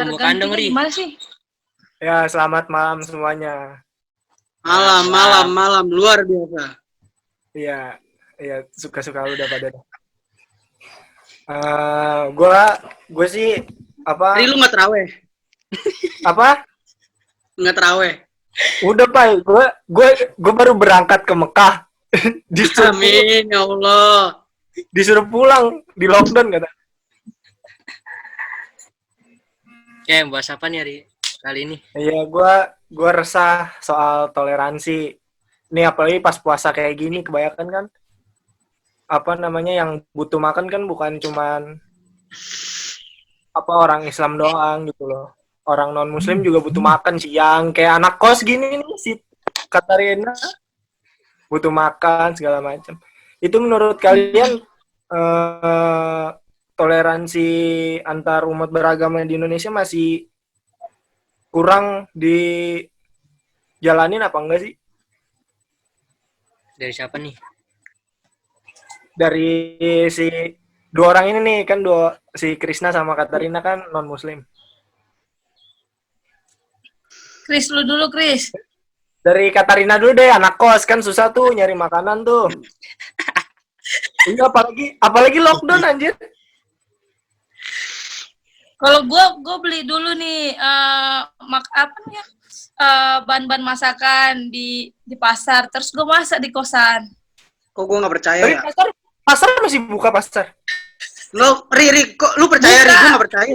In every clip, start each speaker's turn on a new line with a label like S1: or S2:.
S1: pembukaan dong, Ri.
S2: Gimana sih?
S3: Ya, selamat malam semuanya.
S4: Malam, luar biasa.
S3: Iya, suka-suka udah pada. Gue sih apa?
S4: Ri, lu nggak terawih?
S3: Apa?
S4: Nggak terawih?
S3: Udah Pak, gue baru berangkat ke Mekah.
S4: Amin ya Allah.
S3: Disuruh pulang di lockdown kata.
S1: Bahas apa nih hari kali ini?
S3: Iya, gue resah soal toleransi. Nih apalagi pas puasa kayak gini kebanyakan kan apa namanya yang butuh makan kan bukan cuman apa orang Islam doang gitu loh. Orang non Muslim juga butuh makan sih. Yang kayak anak kos gini nih si Katarina butuh makan segala macam. Itu menurut kalian toleransi antar umat beragama di Indonesia masih kurang dijalanin apa enggak sih?
S1: Dari siapa nih?
S3: Dari si dua orang ini nih kan si Krisna sama Katarina kan non Muslim.
S2: Kris, lu dulu, Kris.
S3: Dari Katarina dulu deh, anak kos kan susah tuh nyari makanan tuh. Ini apalagi lockdown anjir.
S2: Kalau gue beli dulu nih bahan-bahan masakan di pasar, terus gue masak di kosan.
S4: Kok gue nggak percaya
S3: Dari
S4: ya?
S3: pasar masih buka pasar.
S4: Ri, kok lu percaya? Ri, gue nggak percaya.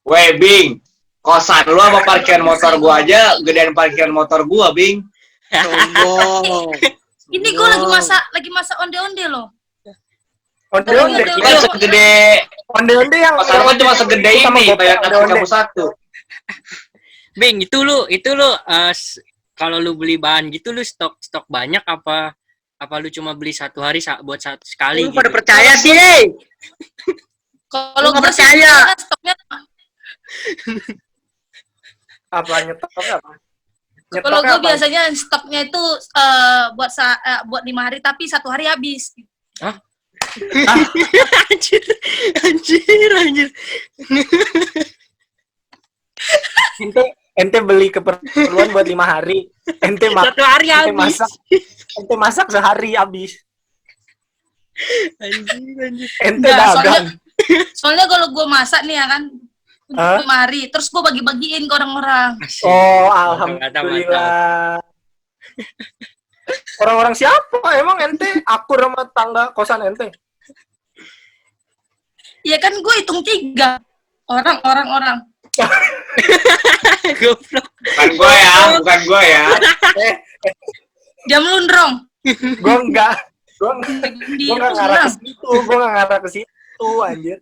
S5: Weh, Bing. Kosan lu sama parkiran motor gua aja gedean parkiran motor gua, Bing.
S4: Sombong.
S2: Ini gue lagi masak onde-onde loh.
S3: Onde-onde.
S5: Kan segede
S3: Onde-onde yang
S5: kosan gua cuma segede ini, bayar kamu satu.
S1: Bing, itu lu kalau lu beli bahan gitu lu stok banyak apa lu cuma beli satu hari buat sekali
S4: Lu
S1: gitu?
S4: pada percaya sih?
S2: Kalau
S4: nggak
S2: gue
S4: percaya.
S2: stoknya
S3: apa nyetoknya apa?
S2: kalau gue biasanya stoknya itu buat 5 hari tapi 1 hari habis.
S1: Hah? Anjir.
S3: Ente beli keperluan buat 5 hari. Ente
S1: 1 hari habis.
S3: Ente masak sehari habis.
S1: Anjir.
S3: Ente
S2: Nggak,
S3: dagang.
S2: Soalnya kalau gue masak nih ya kan 5 hari, terus gue bagi-bagiin ke orang-orang.
S3: Oh, alhamdulillah. Orang-orang siapa? Emang ente akur sama tangga kosan ente?
S2: Iya kan gue hitung 3 orang.
S1: Goblok.
S5: Bukan gua ya.
S2: Dia melundrong.
S3: Gue enggak ngarah ke situ, anjir.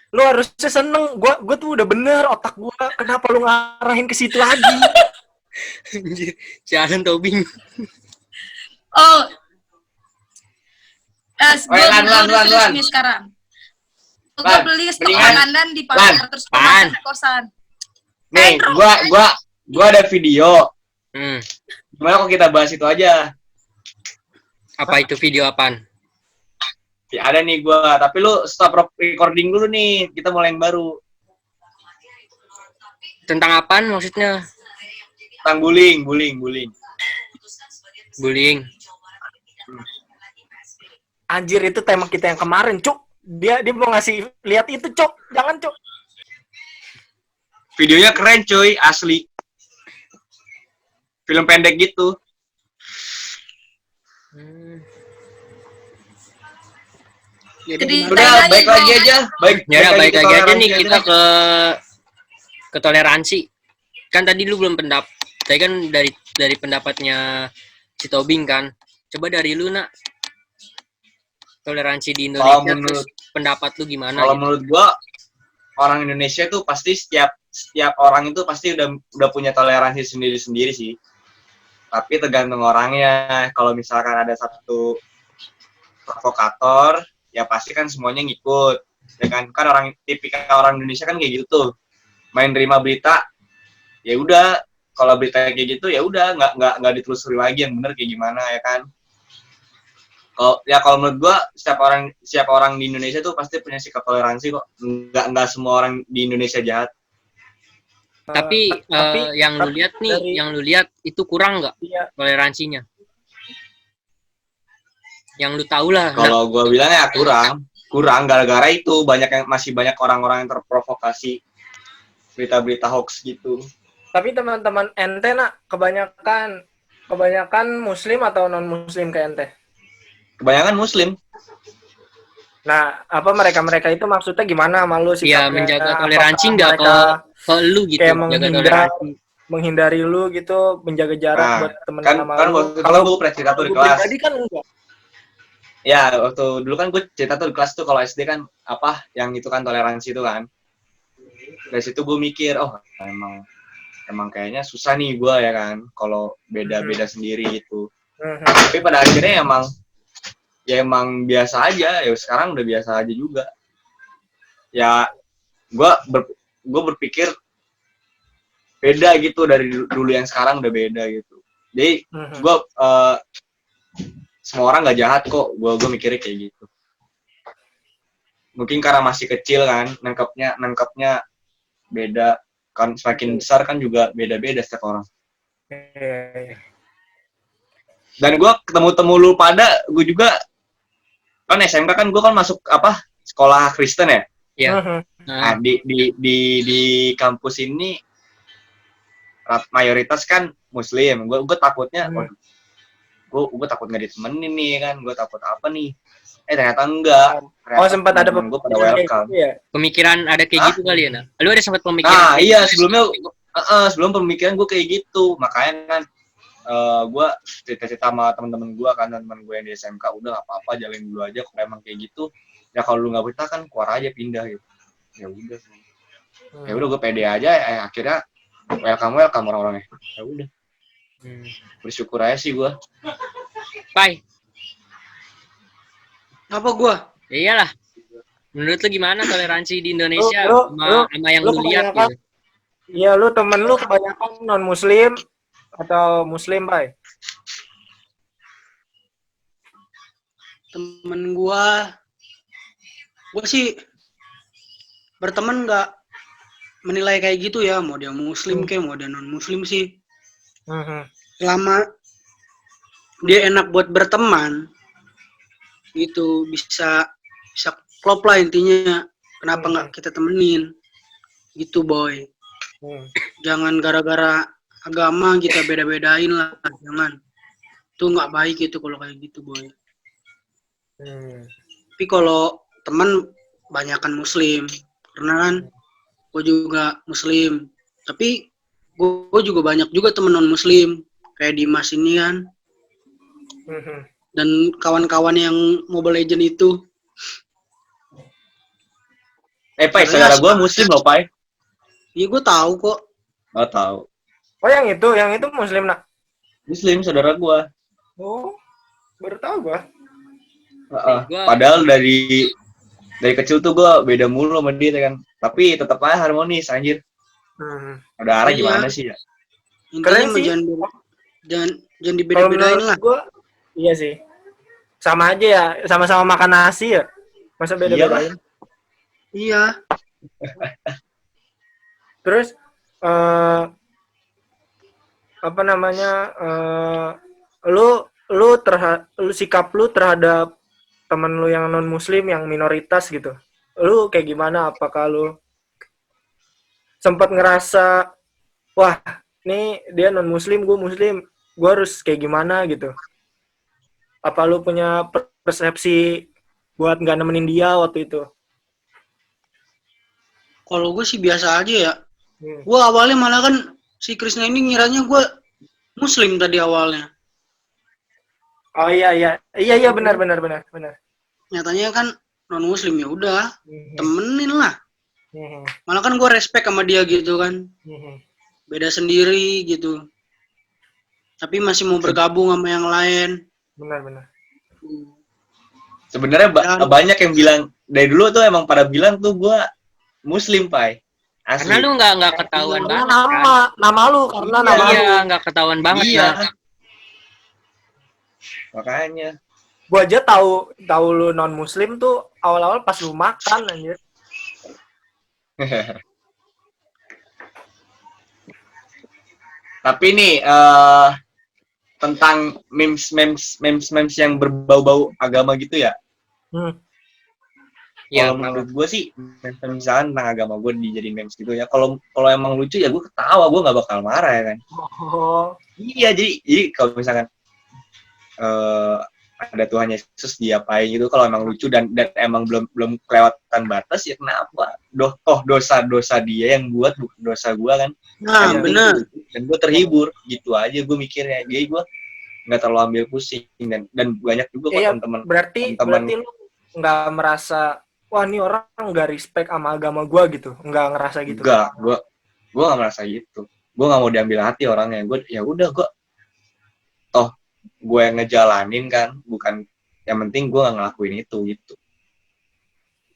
S3: Lu harusnya seneng, gue tuh udah bener otak gue, kenapa lu ngarahin ke situ lagi?
S1: Anjir, jalan Tobing.
S2: Oh, gue
S5: Lan.
S2: beli sekarang. Gue beli stok makanan di pasar terus gue masak di kosan.
S5: Nih, gua ada video. Gimana kalau kita bahas itu aja?
S1: Apa itu video apaan?
S5: Ya, ada nih gua, tapi lu stop recording dulu nih, kita mulai yang baru.
S1: Tentang apaan maksudnya?
S5: Tentang bullying.
S1: Bullying.
S3: Anjir, itu tema kita yang kemarin, Cuk. Dia mau ngasih lihat itu, Cuk. Jangan, Cuk.
S5: Videonya keren, cuy, asli. Film pendek gitu.
S2: Jadi
S5: Udah, baik lagi aja. Baik
S1: lagi aja nih
S5: toleransi
S1: kita ke toleransi. Kan tadi lu belum tadi kan dari pendapatnya si Tobing kan. Coba dari lu, Nak. Toleransi di Indonesia terus pendapat lu gimana?
S5: Kalau
S1: gitu?
S5: menurut gua orang Indonesia tuh pasti setiap orang itu pasti udah punya toleransi sendiri-sendiri sih. Tapi tergantung orangnya. Kalau misalkan ada satu provokator, ya pasti kan semuanya ngikut. Ya kan tipikal orang Indonesia kan kayak gitu tuh. Main terima berita, ya udah. Kalau berita kayak gitu ya udah nggak ditelusuri lagi yang benar kayak gimana ya kan. Kalau menurut gua setiap orang di Indonesia tuh pasti punya sikap toleransi kok. Nggak semua orang di Indonesia jahat.
S1: Tapi yang lu lihat nih,
S3: dari-
S1: yang lu lihat itu kurang nggak
S3: Iya.
S1: toleransinya? Yang lu tahu lah.
S5: Kalau gua bilang ya kurang gara-gara itu masih banyak orang-orang yang terprovokasi berita-berita hoax gitu.
S3: Tapi teman-teman ente nak kebanyakan muslim atau non muslim kayak ente?
S5: Kebanyakan muslim.
S3: Nah, apa mereka itu maksudnya gimana sama lu
S1: Iya,
S3: sikapnya?
S1: menjaga toleransi
S3: Apakah
S1: nggak
S3: mereka
S1: ke lu gitu,
S3: kayak
S1: menjaga toleransi.
S3: menghindari lu gitu, menjaga jarak
S5: Nah,
S3: buat temen
S5: kan
S3: sama lu?
S5: waktu itu
S3: Kalau
S5: gue pernah cerita tuh di
S3: lu
S5: kelas.
S3: pribadi kan enggak.
S5: Ya, waktu dulu kan gue cerita tuh di kelas tuh kalau SD kan apa yang itu kan toleransi itu kan. Dari situ gue mikir, oh emang kayaknya susah nih gue ya kan kalau beda-beda sendiri gitu. Tapi pada akhirnya emang biasa aja. Ya sekarang udah biasa aja juga. Ya gue berpikir beda gitu dari dulu yang sekarang udah beda gitu. Jadi gue semua orang nggak jahat kok. Gue mikirnya kayak gitu. Mungkin karena masih kecil kan, nangkepnya beda. Kan semakin besar kan juga beda-beda setiap orang. Dan gue ketemu lu pada, gue juga kan SMK kan gue kan masuk apa sekolah Kristen ya.
S1: Iya.
S5: Nah, di kampus ini mayoritas kan Muslim. Gue takutnya, gue takut nggak ditemenin nih kan. Gue takut apa nih? Ternyata enggak. Ternyata
S3: sempat ada
S5: gue pada welcome.
S3: Ya.
S1: Pemikiran ada kayak gitu kali ya, nah. Lu ada sempat pemikiran?
S5: Nah,
S1: kayak
S5: iya
S1: gitu?
S5: sebelum pemikiran gue kayak gitu. Makanya kan gue cerita-cerita sama teman-teman gue kan, teman gue yang di SMK, udah nggak apa-apa, jalin dulu aja. Kalau emang kayak gitu, ya kalau lu nggak betah kan keluar aja, pindah gitu. Ya udah gue pede aja. Akhirnya welcome orang-orangnya. Ya udah. Bersyukur aja sih gue.
S1: Pai.
S4: Apa gua?
S1: Ya iyalah. Menurut lu gimana toleransi di Indonesia
S3: Lu-
S1: sama yang lu lihat
S3: kebanyakan-
S1: gitu?
S3: Iya, lu temen lu kebanyakan non muslim atau muslim, Bay?
S4: Temen gua sih berteman nggak menilai kayak gitu ya, mau dia muslim kayak mau dia non muslim sih. Selama dia enak buat berteman, itu bisa klop lah intinya. Kenapa nggak kita temenin? Gitu boy. Jangan gara-gara agama kita beda-bedain lah, jangan. Itu nggak baik itu kalau kayak gitu boy. Tapi kalau teman banyakan muslim, karena kan gue juga muslim. Tapi gue juga banyak juga temen non muslim, kayak Dimas ini kan. Dan kawan-kawan yang Mobile Legend itu.
S5: Pai, saudara gue muslim loh, Pai.
S4: Iya, gue tahu kok.
S5: Oh, tahu.
S3: Oh, yang itu muslim, nak?
S5: Muslim saudara gue.
S3: Oh, baru tahu gua.
S5: Padahal dari kecil tuh gue beda mulu sama dia kan. Tapi tetap aja harmonis, anjir. Ada arah gimana sih ya?
S3: Keren sih.
S4: Jangan
S3: Kalau
S4: dibeda-bedain
S3: menurut
S4: lah.
S3: gua, iya sih. Sama aja ya, sama-sama makan nasi ya. Masa beda-bedain?
S4: Iya.
S3: Terus apa namanya? Lu sikap lu terhadap temen lu yang non muslim yang minoritas gitu. Lu kayak gimana? Apakah lu sempat ngerasa wah, nih dia non muslim, gue muslim, gue harus kayak gimana gitu? Apa lu punya persepsi buat nggak nemenin dia waktu itu?
S4: Kalau gue sih biasa aja ya. Gue awalnya malah kan si Krisna ini ngiranya gue muslim tadi awalnya.
S3: Oh iya benar.
S4: Nyatanya kan non muslim, ya udah temenin lah. Malah kan gue respect sama dia gitu kan. Beda sendiri gitu. Tapi masih mau bergabung sama yang lain.
S3: Benar.
S5: Sebenarnya banyak yang bilang dari dulu tuh emang pada bilang tuh gue muslim, Pai. Asli.
S1: Karena lu nggak ketahuan banget
S3: Nama lu karena nama lu.
S1: Iya, nggak ketahuan banget.
S5: Iya.
S1: Nah.
S5: Makanya.
S3: Gua aja tahu lu non muslim tuh awal-awal pas lu makan anjir.
S5: Tapi nih tentang memes yang berbau-bau agama gitu ya.
S1: Ya,
S5: Kalau menurut gue sih, misalkan tentang agama gue dijadiin memes gitu ya. Kalau emang lucu ya gue ketawa, gue nggak bakal marah ya kan.
S3: Oh.
S5: Iya, jadi kalau misalkan ada Tuhan Yesus diapain gitu, kalau emang lucu dan emang belum kelewatan batas ya kenapa? Dosa dia yang buat, bukan dosa gue kan.
S4: Nah, bener.
S5: Dan gue terhibur gitu aja gue mikirnya. Jadi gue nggak terlalu ambil pusing dan banyak juga kok teman-teman.
S3: Berarti lu nggak merasa wah ini orang nggak respect sama agama gue gitu, nggak ngerasa gitu?
S5: Enggak, gue nggak merasa gitu. Gue nggak mau diambil hati orangnya. Gue ya udah gue yang ngejalanin kan, bukan yang penting gue nggak ngelakuin itu gitu.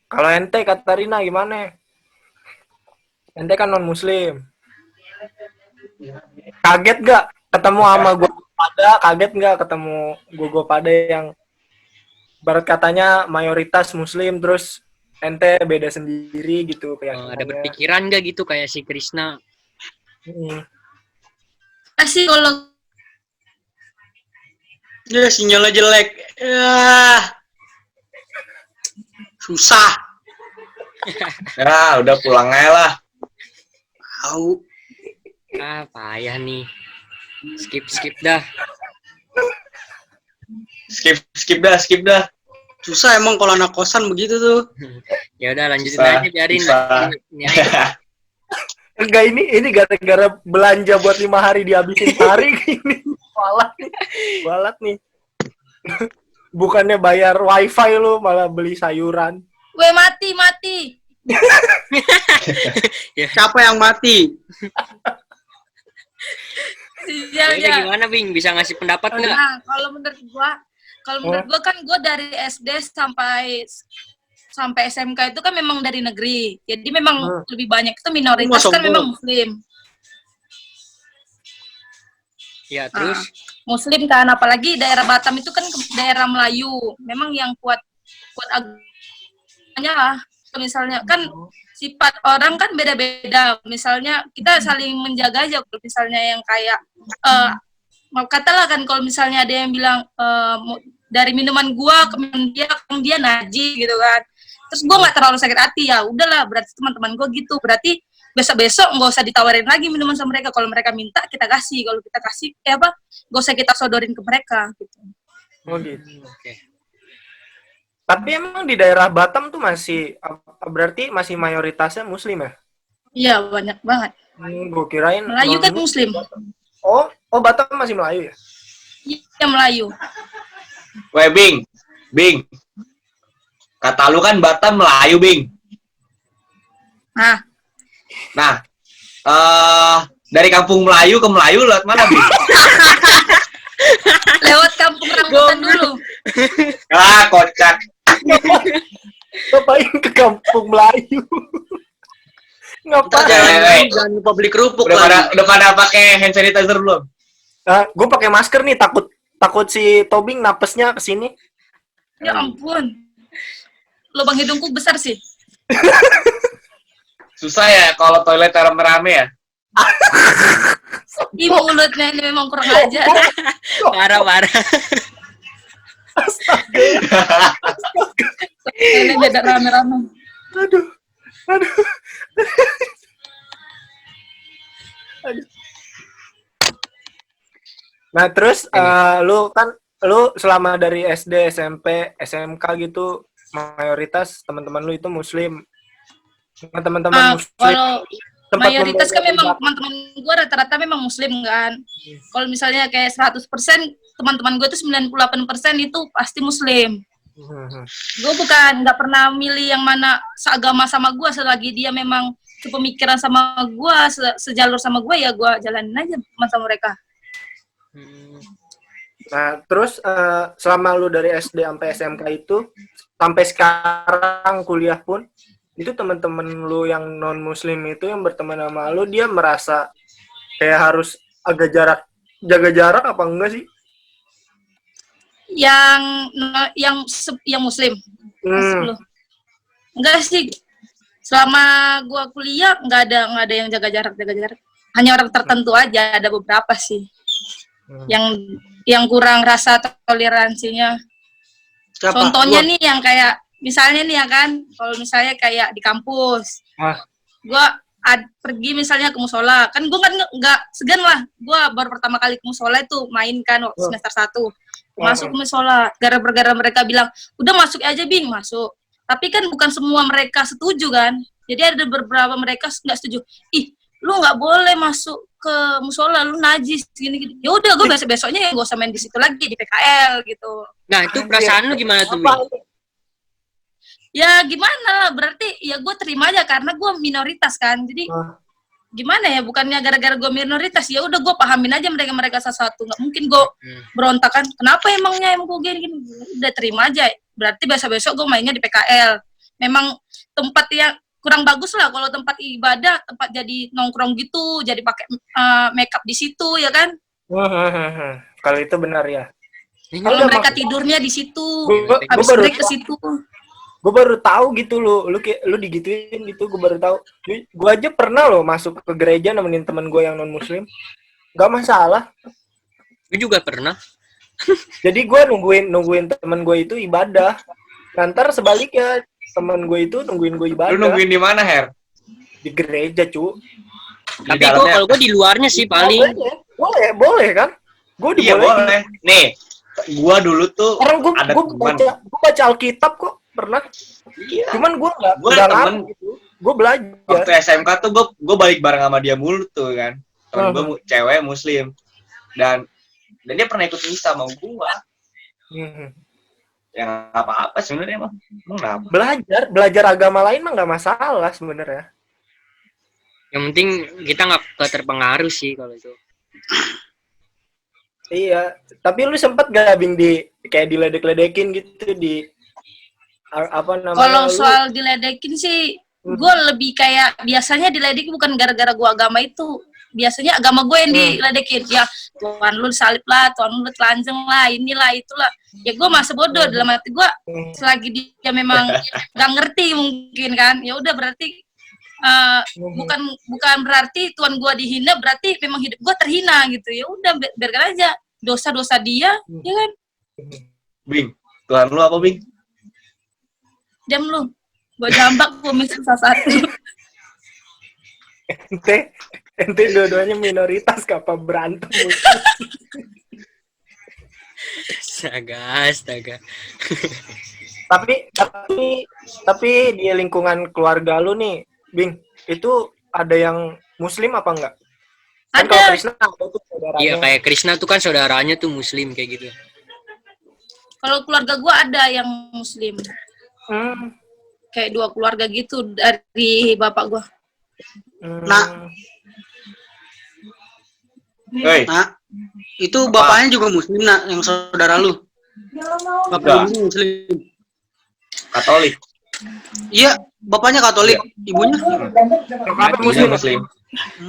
S3: Kalau ente Katarina gimana? Ente kan non muslim. Kaget gak ketemu sama gue pada? Kaget gak ketemu gue pada yang barat katanya mayoritas muslim terus ente beda sendiri gitu keyakinannya?
S1: Ada berpikiran gak gitu kayak si Krishna?
S2: Kasih kalau
S4: Ya, sinyalnya jelek. Susah.
S5: Ya udah pulang aja lah.
S4: Tahu.
S1: Payah nih. Skip dah.
S5: Skip dah.
S4: Susah emang kalau anak kosan begitu tuh.
S1: Ya udah lanjutin aja, biarin. Ini aja.
S3: Enggak, ini gara-gara belanja buat 5 hari dihabisin hari ini. Walat nih. Bukannya bayar wifi lu malah beli sayuran.
S2: mati.
S1: Ya.
S4: Siapa yang mati?
S2: Ya.
S1: Gimana, Bing? Bisa ngasih pendapat nggak?
S2: Nah, kalau menurut gua kan gua dari SD sampai SMK itu kan memang dari negeri. Jadi memang lebih banyak itu minoritas kan memang muslim.
S1: Ya, terus
S2: Muslim kan, apalagi daerah Batam itu kan daerah Melayu. Memang yang kuat agamanya lah. Misalnya kan sifat orang kan beda-beda. Misalnya kita saling menjaga aja. Misalnya yang kayak katalah kan kalau misalnya ada yang bilang dari minuman gua ke minuman dia najis gitu kan. Terus gua nggak terlalu sakit hati, ya udahlah, berarti teman-teman gua gitu. Berarti besok nggak usah ditawarin lagi minuman sama mereka. Kalau mereka minta kita kasih, kalau kita kasih nggak usah kita sodorin ke mereka gitu.
S3: Oh gitu. Okay. Tapi emang di daerah Batam tuh berarti masih mayoritasnya muslim ya?
S2: Iya, banyak banget.
S3: Gue kirain
S2: Melayu kan muslim.
S3: Oh Batam masih Melayu ya?
S2: Iya, Melayu.
S5: Weh, Bing. Kata lu kan Batam Melayu, Bing. Nah, dari kampung Melayu ke Melayu lewat mana, Bing?
S2: Lewat kampung rambutan dulu.
S5: Kocak.
S3: Ngapain ke kampung Melayu? Ngapain?
S4: Jangan publik kerupuk
S5: Udah pada pakai hand sanitizer belum?
S3: Gue pakai masker nih, takut si Tobing napesnya ke sini.
S2: Ya ampun. Lubang hidungku besar sih.
S5: Susah ya kalau toilet rame-rame ya?
S2: Ibu mulutnya ini memang kurang ajar.
S1: Parah.
S3: Astaga.
S2: Ini beda rame-rame.
S3: Aduh. Nah terus lu selama dari SD, SMP, SMK gitu mayoritas teman-teman lu itu muslim. Teman-teman muslim.
S2: Kalau mayoritas kan memang teman-teman gue rata-rata memang muslim kan. Kalau misalnya kayak 100% teman-teman gue itu 98% itu pasti muslim. Gue nggak pernah milih yang mana seagama sama gue, selagi dia memang sepemikiran sama gue, sejalur sama gue, ya gue jalanin aja sama mereka.
S3: Nah terus selama lu dari SD sampai SMK itu sampai sekarang kuliah pun itu teman-teman lu yang non muslim itu yang berteman sama lu, dia merasa kayak harus jaga jarak apa enggak sih?
S2: yang Muslim.
S3: Hmm.
S2: Enggak sih. Selama gua kuliah nggak ada yang jaga jarak. Hanya orang tertentu aja, ada beberapa sih. Yang kurang rasa toleransinya.
S4: Siapa?
S2: Contohnya
S4: Gua.
S2: nih yang kayak misalnya nih ya kan, kalau misalnya kayak di kampus. Gua pergi misalnya ke musola, kan gue kan nggak segan lah, gue baru pertama kali ke musola itu main kan waktu semester 1 masuk ke musola, gara-gara mereka bilang udah masuk aja Bing, masuk, tapi kan bukan semua mereka setuju kan, jadi ada beberapa mereka nggak setuju, ih lu nggak boleh masuk ke musola, lu najis gini. Ya udah gue besoknya ya gue usah main di situ lagi di PKL gitu.
S1: Nah itu perasaan lu gimana tuh, Bing?
S2: Ya gimana lah, berarti ya gue terima aja karena gue minoritas kan, jadi gimana ya, bukannya gara-gara gue minoritas, ya udah gue pahamin aja mereka sesuatu, nggak mungkin gue berontak kan, kenapa emangnya gue gini, udah terima aja, berarti besok gue mainnya di PKL, memang tempat yang kurang bagus lah kalau tempat ibadah, tempat jadi nongkrong gitu, jadi pakai makeup di situ ya kan.
S3: Kalau itu benar ya.
S2: Kalau mereka tidurnya di situ, habis break ke situ.
S3: Gue baru tahu gitu lu digituin gitu, gue baru tahu. Gue aja pernah loh masuk ke gereja nemenin temen gue yang non muslim, nggak masalah.
S1: Gue juga pernah.
S3: Jadi gue nungguin temen gue itu ibadah. Nanti sebaliknya temen gue itu nungguin gue ibadah.
S5: Lu nungguin di mana, Her?
S3: Di gereja, cu.
S1: Tapi gue kalau gue di luarnya sih paling.
S3: Boleh kan? Gue
S5: boleh. Nih, gue dulu tuh
S3: orang gue baca Alkitab kok. Pernah.
S5: Iya.
S3: Cuman gue nggak
S5: temen
S3: gitu. Gue belajar.
S5: Waktu SMK tuh gue balik bareng sama dia mulu tuh kan. Temen gue cewek muslim. Dan dia pernah ikut misa sama gue. Yang apa-apa sebenarnya emang kenapa?
S3: Belajar agama lain mah nggak masalah sebenarnya.
S1: Yang penting kita nggak terpengaruh sih kalau itu.
S3: Iya. Tapi lu sempet gak Bing kayak diledek-ledekin gitu di apa namanya?
S2: Kalau soal diledekin sih, gue lebih kayak biasanya diledekin bukan gara-gara gue agama itu, biasanya agama gue yang diledekin, ya Tuhan lu salib lah, Tuhan lu telanjang lah, inilah itulah, ya gue masa bodoh dalam hati gue, selagi dia memang gak ngerti mungkin kan, ya udah berarti bukan berarti Tuhan gue dihina, berarti memang hidup gue terhina gitu, ya udah biarkan aja dosa-dosa dia, ya kan?
S5: Bing, Tuhan lu apa Bing?
S2: Diam lu, gue jambak komisi satu.
S3: Ente dua-duanya minoritas apa berantem?
S1: Astaga.
S3: tapi di lingkungan keluarga lu nih, Bing, itu ada yang muslim apa enggak? Kan kalau Krishna ada tuh saudaranya.
S1: Iya, kayak Krishna tuh kan saudaranya tuh muslim kayak gitu.
S2: Kalau keluarga gue ada yang muslim. Kayak 2 keluarga gitu dari bapak gue.
S4: Nah, itu bapaknya juga muslim, nak, yang saudara lu. Bapak lu muslim.
S5: Katolik.
S4: Iya, bapaknya Katolik, ibunya.
S5: Muslim.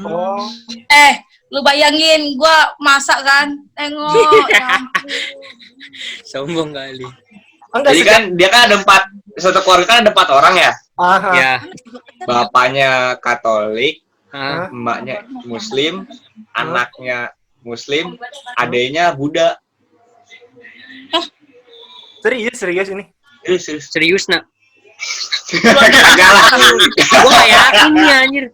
S3: Oh.
S2: Lu bayangin gue masak kan, tengok.
S1: Sombong kali.
S5: Jadi kan dia kan ada 4, satu keluarga kan ada 4 orang ya.
S1: Ya.
S5: Bapaknya Katolik, emaknya Muslim, anaknya Muslim, adeknya Buddha.
S3: Serius ini?
S5: Serius
S1: nak.
S5: Kagak lah.
S1: Gue gak yakin nih anjir.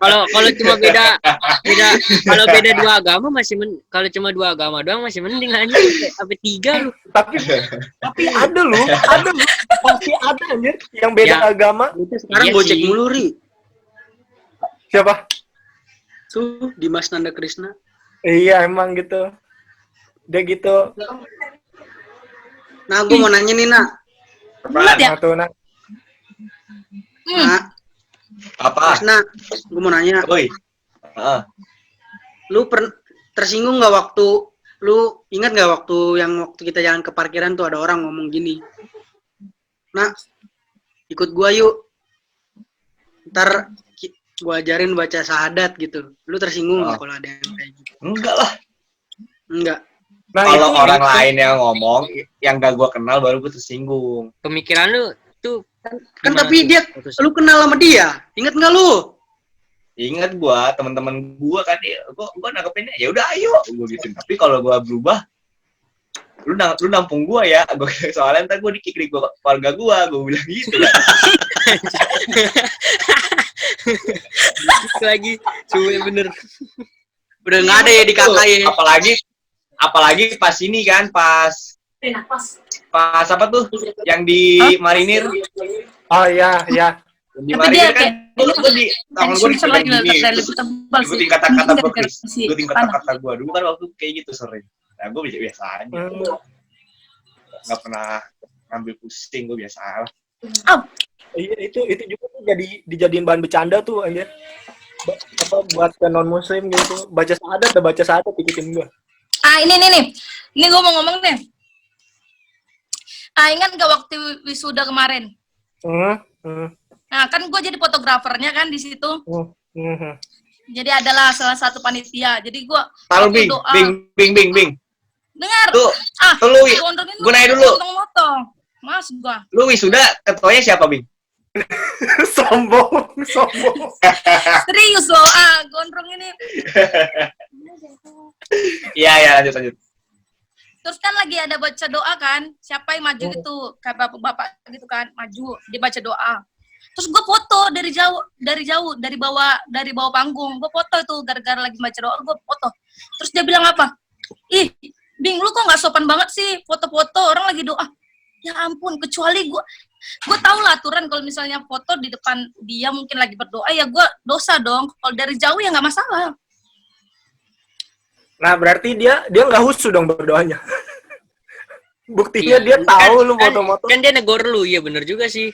S1: Kalau cuma beda kalau beda 2 agama masih kalau cuma 2 agama doang masih mending anjir, sampai 3 lu.
S3: Tapi ada lu pasti ada anjir yang beda agama.
S4: Sekarang
S1: Iya
S4: gocek
S1: sih.
S4: mulu, Ri.
S3: Siapa?
S4: Tuh Dimas Nanda Krishna.
S3: Iya emang gitu. Dia gitu.
S4: Nah, gue mau nanya nih, Nak.
S2: Bulat ya?
S3: Nah.
S4: Nah,
S5: Apa?
S4: Krishna, gue mau nanya.
S5: Oi.
S4: Lu tersinggung nggak waktu lu ingat nggak waktu kita jalan ke parkiran tuh ada orang ngomong gini, nah ikut gua yuk, ntar gua ajarin baca syahadat gitu. Lu tersinggung nggak kalau ada yang kayak gitu?
S5: Enggak lah.
S4: Enggak.
S3: Nah,
S5: Kalau
S3: itu
S5: orang lain yang ngomong, yang gak gue kenal baru gue tersinggung.
S1: Pemikiran lu tuh
S4: Kan
S1: gimana
S4: tapi
S1: tuh?
S4: dia,
S1: Putus.
S4: lu kenal sama dia. Ingat nggak lu?
S5: Ingat gue, teman-teman gue kan, gue nangkepinnya ya udah ayo, gue gitu. Tapi kalau gue berubah, lu nampung gue ya, soalnya ntar gue di-kick di keluarga gue bilang gitu.
S1: Lagi, cuma bener.
S4: Udah nggak ada ya di kakak ya.
S5: Apalagi pas ini kan, pas apa tuh yang di marinir,
S3: Oh iya, iya.
S5: di
S2: Tapi dia
S5: marinir kan gue di tangan gue dipegang gini, terus gue tingkat kata gue tingkat kata gue dulu kan waktu kayak gitu sering. Nah gue biasa aja, nggak pernah ngambil pusing, gue biasa aja.
S3: Iya, itu juga tuh dijadiin bahan bercanda tuh anjir. Apa buat ke non muslim gitu. Baca syahadat ikutin gua.
S2: Ini gue mau ngomong nih. Ingat gak waktu wisuda kemarin? Nah, kan gue jadi fotografernya kan di situ. Jadi adalah salah satu panitia. Jadi gue
S5: Tahu Bing.
S2: dengar.
S5: Tuh lu, gue nanya dulu.
S2: Motong. Mas gua.
S5: Lu wisuda ketuanya siapa, Bing?
S3: sombong.
S2: Serius loh, gondrong ini.
S5: Iya, lanjut.
S2: Terus kan lagi ada baca doa kan, siapa yang maju gitu, kayak bapak gitu kan, maju, dia baca doa. Terus gue foto dari jauh, dari bawah panggung, gue foto tuh gara-gara lagi baca doa, gue foto. Terus dia bilang apa? Ih, Bing, lu kok nggak sopan banget sih, foto-foto orang lagi doa. Ya ampun, kecuali gue tahu lah aturan kalau misalnya foto di depan dia mungkin lagi berdoa, ya gue dosa dong. Kalau dari jauh ya nggak masalah.
S3: Nah, berarti dia nggak husu dong berdoanya. Buktinya dia tahu lu foto-foto.
S1: Kan dia negor lu, ya bener juga sih.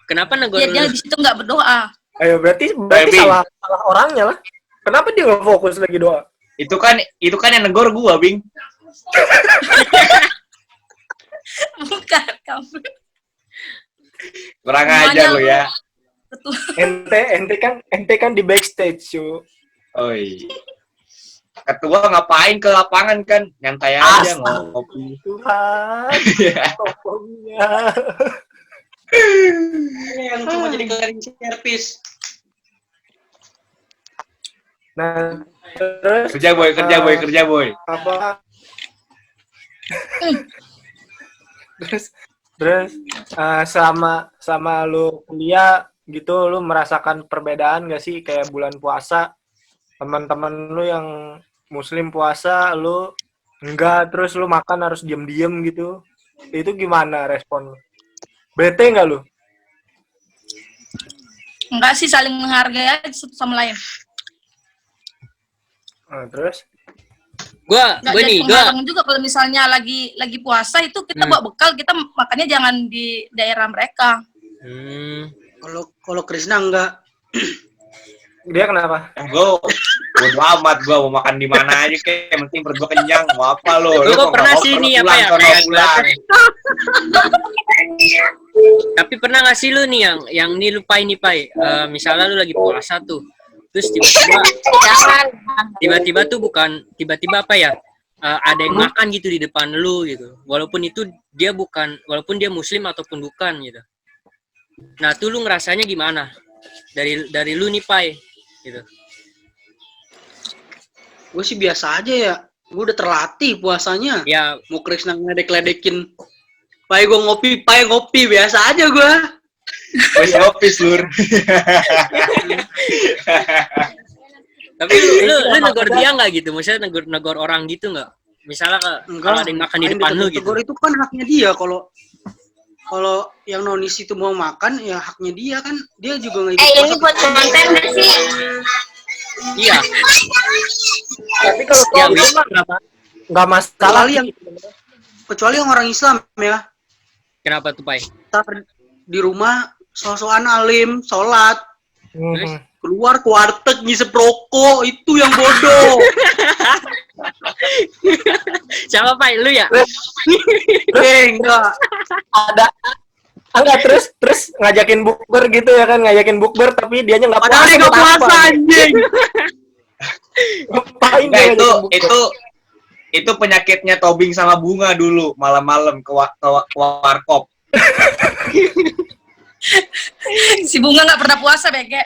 S1: Kenapa negor lu?
S2: Dia di situ nggak berdoa.
S3: Ayo, berarti salah orangnya lah. Kenapa dia nggak fokus lagi doa?
S5: Itu kan yang negor gua, Bing.
S2: Bukan kamu.
S5: Kurang ajar lu ya.
S3: Ente kan di backstage, cu.
S5: Oi. Ketua ngapain ke lapangan kan? Nyantai aja ngopi.
S3: Tuhan. Tolongnya.
S4: Yang cuma jadi cleaning service.
S3: Nah, terus
S5: kerja boy.
S3: apa? Terus selama lu kuliah gitu, lu merasakan perbedaan gak sih kayak bulan puasa teman-teman lu yang muslim puasa, lu enggak, terus lu makan harus diem-diem gitu, itu gimana respon lu? Bete nggak lu?
S2: Enggak sih, saling menghargai aja satu sama lain.
S3: Terus?
S1: Gua
S2: juga kalau misalnya lagi puasa itu kita bawa bekal, kita makannya jangan di daerah mereka.
S4: Kalau Krisna enggak.
S3: Dia kenapa?
S5: Bodo amat gua mau makan di mana aja kayak yang penting perut gua kenyang. Mau apa lo?
S1: Lu kok pernah sih nih apa ya? Tapi pernah nggak sih lu nih yang nih lupain nih Pai? Misalnya lu lagi puasa tuh, terus tiba-tiba tuh tiba-tiba apa ya? Ada yang makan gitu di depan lu gitu. Walaupun dia muslim ataupun bukan gitu. Nah, tuh lu ngerasanya gimana? Dari lu nih Pai gitu.
S4: Gue sih biasa aja ya. Gue udah terlatih puasanya.
S1: Ya,
S4: mau Krisna ngeledek-ledekin. Pai gue ngopi biasa aja gue.
S5: Wes ngopi Lur.
S1: tapi lu negor dia nggak gitu? Maksudnya negor orang gitu nggak? Misalnya kalau ada yang makan di depan lu gitu.
S4: Negor itu kan haknya dia. Kalau yang nonis itu mau makan ya haknya dia kan. Dia juga nggak ikut.
S2: Ini buat konten nggak sih?
S1: Iya.
S3: Tapi kalau nggak masalah
S4: kecuali yang orang Islam ya.
S1: Kenapa tuh Pai?
S4: Ntar di rumah soal-soal alim, sholat,
S1: Terus?
S4: keluar ke warteg ngisep rokok, itu yang bodoh.
S1: Siapa Pai? Lu ya?
S4: Enggak.
S3: Enggak, terus ngajakin bukber gitu ya kan, tapi dianya nggak
S4: Padahal dia nggak puasa anjing.
S3: Ngapain
S5: Nah,
S3: dia ngajakin bukber?
S5: Itu penyakitnya Tobing sama Bunga dulu malam-malam ke warkop.
S2: Si Bunga nggak pernah puasa, Bege.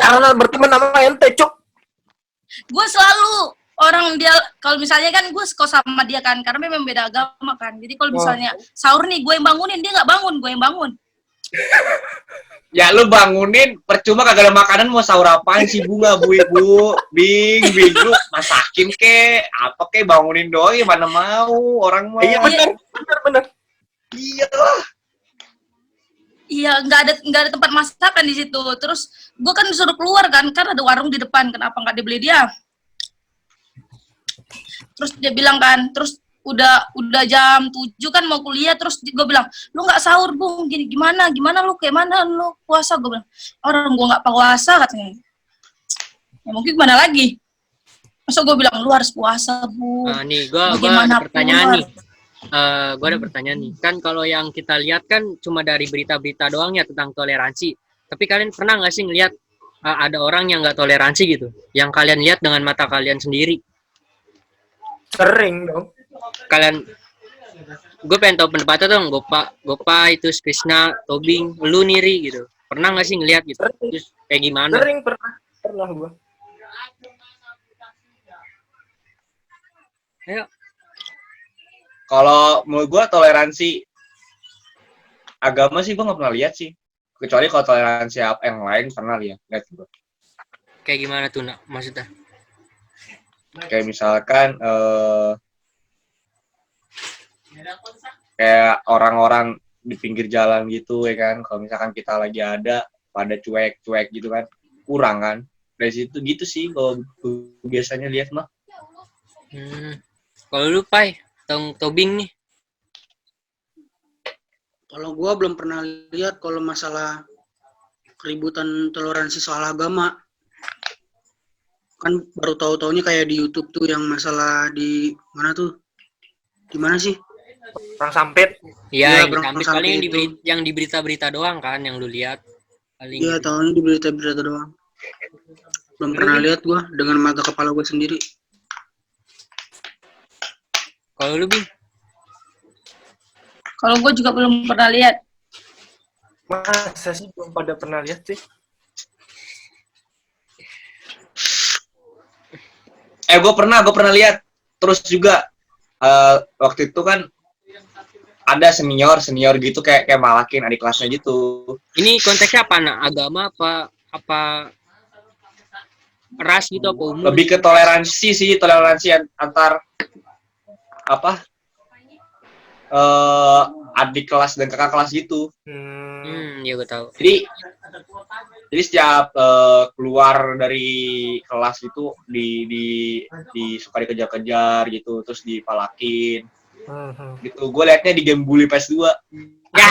S3: Karena berteman sama ente, Cuk.
S2: Gue selalu orang dia kalau misalnya kan gue kok sama dia kan karena memang beda agama kan. Jadi kalau misalnya sahur nih gue yang bangunin, dia nggak bangun, gue yang bangun.
S5: Ya lu bangunin, percuma kagak ada makanan, mau sahur apaan sih Bunga, Bu Ibu? Bing, lu masakin ke, apa ke, bangunin doang ya mana mau, orang mah.
S3: Iya benar.
S5: Iya lah.
S2: Iya, nggak ada tempat masakan di situ. Terus gue kan disuruh keluar kan ada warung di depan, kenapa nggak dibeli dia? Terus dia bilang kan, terus udah jam 7 kan mau kuliah, terus gue bilang, lu nggak sahur Bung, gimana lu, kayak mana lu puasa? Gue bilang, orang gue nggak puasa katanya. Ya mungkin gimana lagi? Masa gue bilang, lu harus puasa Bu.
S1: Nih, gue ada pertanyaan nih. Gue ada pertanyaan nih. Kan kalau yang kita lihat kan cuma dari berita-berita doang ya tentang toleransi. Tapi kalian pernah nggak sih ngelihat ada orang yang nggak toleransi gitu? Yang kalian lihat dengan mata kalian sendiri?
S3: Sering dong.
S1: Kalian, gue pengen tahu pendapatnya dong. Gopa itu Krishna, Tobing, lu Niri gitu. Pernah nggak sih ngelihat gitu? Terus kayak gimana?
S3: Sering pernah gue.
S1: Ayo.
S5: Kalau menurut gue toleransi agama sih gue nggak pernah lihat sih. Kecuali kalau toleransi apa yang lain pernah lihat gue.
S1: Kayak gimana tuh nak maksudnya?
S5: Kayak misalkan kayak orang-orang di pinggir jalan gitu ya kan, kalau misalkan kita lagi ada pada cuek-cuek gitu kan, kurang kan. Dari situ gitu sih kalau biasanya lihat mah.
S1: Kalau lu Pai, Tobing nih.
S4: Kalau gua belum pernah lihat kalau masalah keributan toleransi soal agama. Kan baru tahu-taunya kayak di YouTube tuh yang masalah di mana tuh? Di mana sih?
S3: Orang sampit.
S1: Iya,
S4: Iya,
S1: yang paling yang di berita-berita doang kan yang lu lihat. Paling
S4: Iya,
S1: gitu.
S4: tahunya di berita-berita doang. Belum pernah lihat gua dengan mata kepala gua sendiri.
S1: Kalau lu Bing?
S2: Kalau gue juga belum pernah lihat.
S3: Masa sih belum pada pernah lihat sih?
S5: Gue pernah lihat. Terus juga waktu itu kan ada senior gitu kayak malakin adik kelasnya gitu.
S1: Ini konteksnya apa nak? Agama apa ras gitu apa umur?
S5: Lebih ke toleransi antar apa? Adik kelas dan kakak kelas gitu.
S1: Ya gue tahu.
S5: Jadi setiap keluar dari kelas itu di suka dikejar-kejar gitu, terus dipalakin. Gitu. Gue liatnya di game Bully PS2.
S1: Ya.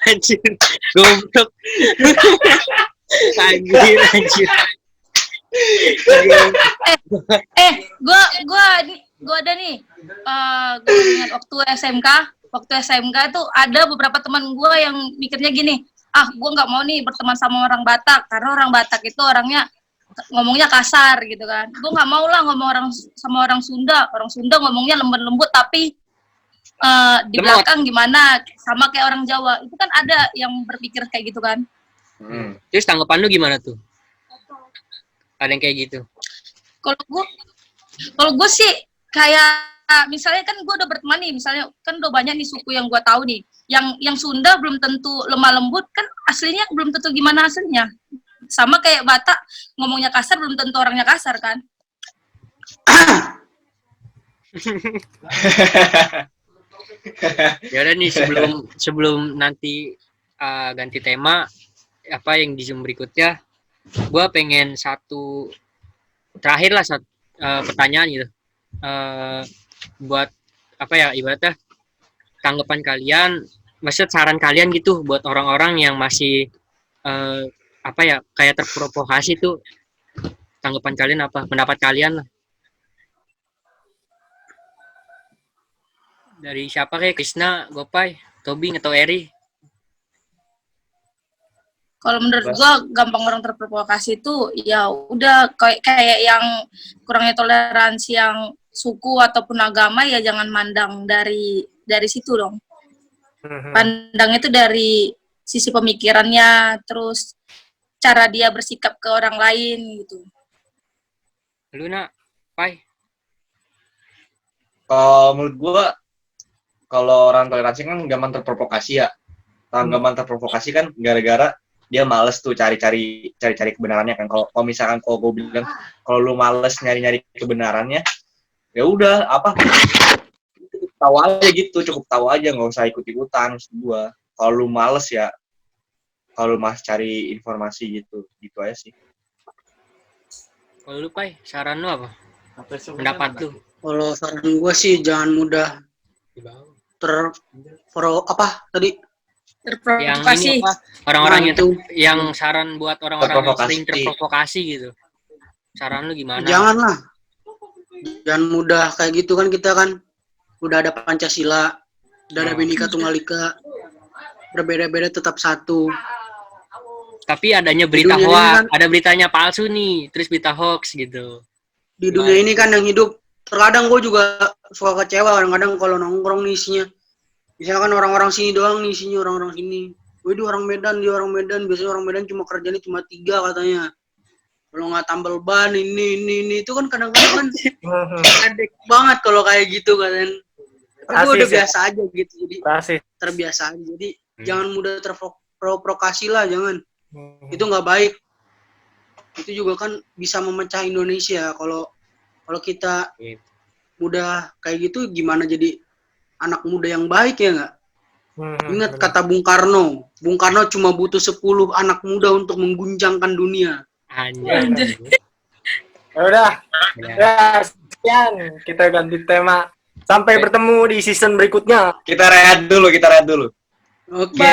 S1: Anjir. Goblok. Anjir.
S2: Gue ada nih. Gue ingat waktu SMK tuh ada beberapa teman gue yang mikirnya gini, gue nggak mau nih berteman sama orang Batak karena orang Batak itu orangnya ngomongnya kasar gitu kan. Gue nggak mau lah ngomong sama orang Sunda. Orang Sunda ngomongnya lembut-lembut tapi di belakang gimana sama kayak orang Jawa. Itu kan ada yang berpikir kayak gitu kan.
S1: Terus tanggapan lu gimana tuh? Ada yang kayak gitu?
S2: Kalau gue sih kayak misalnya kan gue udah berteman nih, misalnya kan udah banyak nih suku yang gue tahu nih, yang Sunda belum tentu lemah lembut kan, aslinya belum tentu gimana aslinya. Sama kayak Batak ngomongnya kasar belum tentu orangnya kasar kan.
S1: Ya udah nih sebelum nanti ganti tema apa yang di Zoom berikutnya, gue pengen satu terakhir lah pertanyaan gitu. Buat apa ya ibaratnya tanggapan kalian, maksud saran kalian gitu buat orang-orang yang masih apa ya kayak terprovokasi tuh, tanggapan kalian apa, pendapat kalian lah. Dari siapa kayak Krishna, Gopai, Tobing atau Eri?
S2: Kalau menurut
S5: Terus?
S2: gua gampang orang terprovokasi itu ya udah kayak yang kurangnya toleransi yang suku ataupun agama ya jangan mandang dari situ dong. Pandang itu dari sisi pemikirannya, terus cara dia bersikap ke orang lain gitu.
S1: Lu nak, Pai?
S5: Kalau menurut gua, kalau orang toleransi kan gampang terprovokasi ya. Gampang terprovokasi kan gara-gara dia males tuh cari-cari kebenarannya kan. Kalau misalkan kalau gue bilang kalau lu males nyari-nyari kebenarannya, ya udah apa tahu aja gitu, cukup tahu aja, nggak usah ikut-ikutan. Maksud gua kalau lu males ya, kalau lu mas cari informasi gitu aja sih.
S1: Kalau lu, Pai, saran lu apa? Pendapat lu?
S4: Kalau saran gue sih jangan mudah
S1: Yang
S2: Terprovokasi.
S1: ini apa? Orang-orang
S4: Nah,
S1: yang
S4: itu.
S1: yang saran buat orang-orang yang
S5: Terprovokasi.
S1: sering terprovokasi gitu. Saran lu gimana?
S4: Janganlah. Jangan mudah kayak gitu kan, kita kan udah ada Pancasila, udah ada Bhinneka Tunggal Ika, berbeda-beda tetap satu.
S1: Tapi adanya berita
S4: dunia ini
S1: hoax,
S4: kan-
S1: ada beritanya palsu nih, terus berita hoax gitu.
S4: Di dunia ini kan yang hidup, terkadang gue juga suka kecewa kadang-kadang kalau nongkrong nih isinya. Misalkan orang-orang sini doang nih isinya, orang-orang sini. Dia orang Medan, biasanya orang Medan cuma kerjanya cuma 3 katanya. Kalau nggak tambal ban ini itu kan kadang-kadang kan adek banget kalau kayak gitu kan. Tapi
S3: Rasis
S4: udah
S3: ya?
S4: biasa aja gitu, jadi
S3: Rasis.
S4: terbiasa aja. Jadi jangan mudah terprovokasi lah, jangan. Itu nggak baik. Itu juga kan bisa memecah Indonesia. Kalau kita mudah kayak gitu, gimana jadi anak muda yang baik ya nggak? Ingat kata Bung Karno cuma butuh 10 anak muda untuk mengguncangkan dunia.
S1: Anjir.
S3: Ya udah. Ya, sekian kita ganti tema. Sampai bertemu di season berikutnya.
S5: Kita rehat dulu.
S4: Oke.